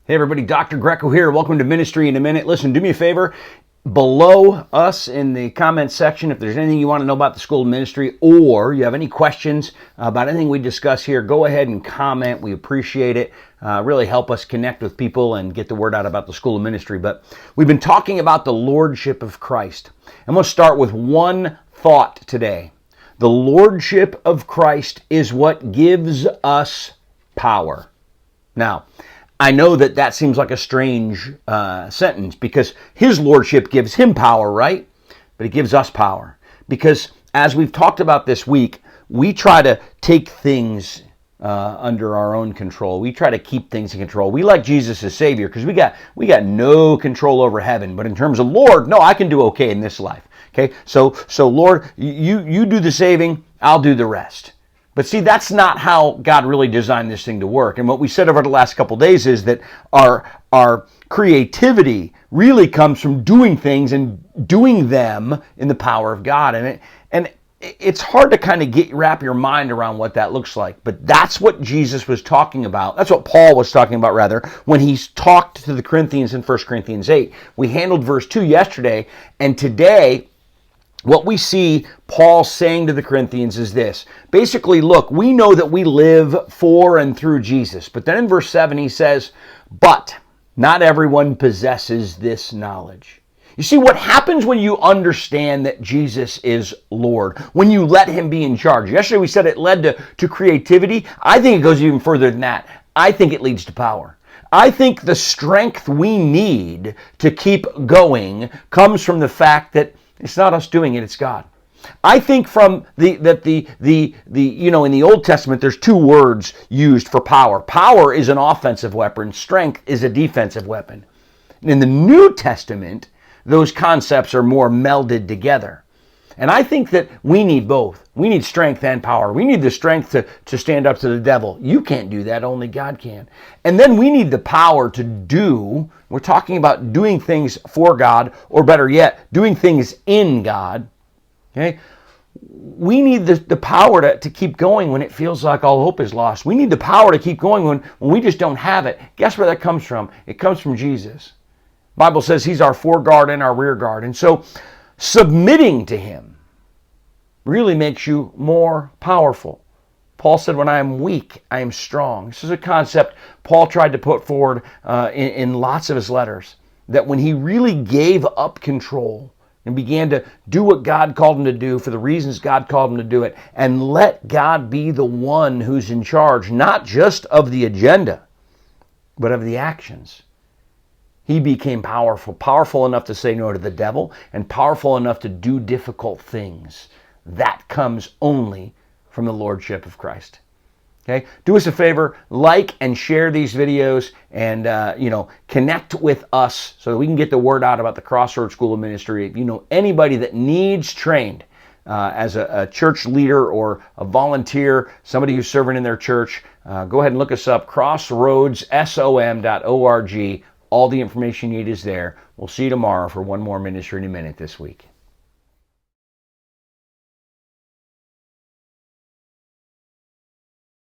Hey everybody, Dr. Greco here. Welcome to Ministry in a Minute. Listen, do me a favor. Below us in the comments section, if there's anything you want to know about the School of Ministry or you have any questions about anything we discuss here, go ahead and comment. We appreciate it. Really help us connect with people and get the word out about the School of Ministry. But we've been talking about the Lordship of Christ. I'm going to start with one thought today. The Lordship of Christ is what gives us power. Now, I know that seems like a strange sentence because his lordship gives him power, right? But it gives us power. Because as we've talked about this week, we try to take things under our own control. We try to keep things in control. We like Jesus as Savior because we got no control over heaven. But in terms of Lord, no, I can do okay in this life. Okay, so Lord, you do the saving, I'll do the rest. But see, that's not how God really designed this thing to work. And what we said over the last couple of days is that our creativity really comes from doing things and doing them in the power of God. And it's hard to kind of wrap your mind around what that looks like. But that's what Jesus was talking about. That's what Paul was talking about, rather, when he talked to the Corinthians in 1 Corinthians 8. We handled verse 2 yesterday, and today what we see Paul saying to the Corinthians is this. Basically, look, we know that we live for and through Jesus. But then in verse 7 he says, but not everyone possesses this knowledge. You see, what happens when you understand that Jesus is Lord, when you let him be in charge? Yesterday we said it led to creativity. I think it goes even further than that. I think it leads to power. I think the strength we need to keep going comes from the fact that it's not us doing it, it's God. I think from in the Old Testament, there's two words used for power. Power is an offensive weapon. Strength is a defensive weapon. In the New Testament, those concepts are more melded together. And I think that we need both. We need strength and power. We need the strength to stand up to the devil. You can't do that, only God can. And then we need the power to do, we're talking about doing things for God, or better yet, doing things in God. Okay? We need the power to keep going when it feels like all hope is lost. We need the power to keep going when we just don't have it. Guess where that comes from? It comes from Jesus. The Bible says he's our foreguard and our rear guard. And so submitting to him really makes you more powerful. Paul said, when I am weak, I am strong. This is a concept Paul tried to put forward in lots of his letters, that when he really gave up control and began to do what God called him to do for the reasons God called him to do it, and let God be the one who's in charge, not just of the agenda, but of the actions. He became powerful enough to say no to the devil, and powerful enough to do difficult things. That comes only from the Lordship of Christ. Okay? Do us a favor, like and share these videos, and connect with us so that we can get the word out about the Crossroads School of Ministry. If you know anybody that needs trained as a church leader or a volunteer, somebody who's serving in their church, go ahead and look us up, crossroadsom.org. All the information you need is there. We'll see you tomorrow for one more Ministry in a Minute this week.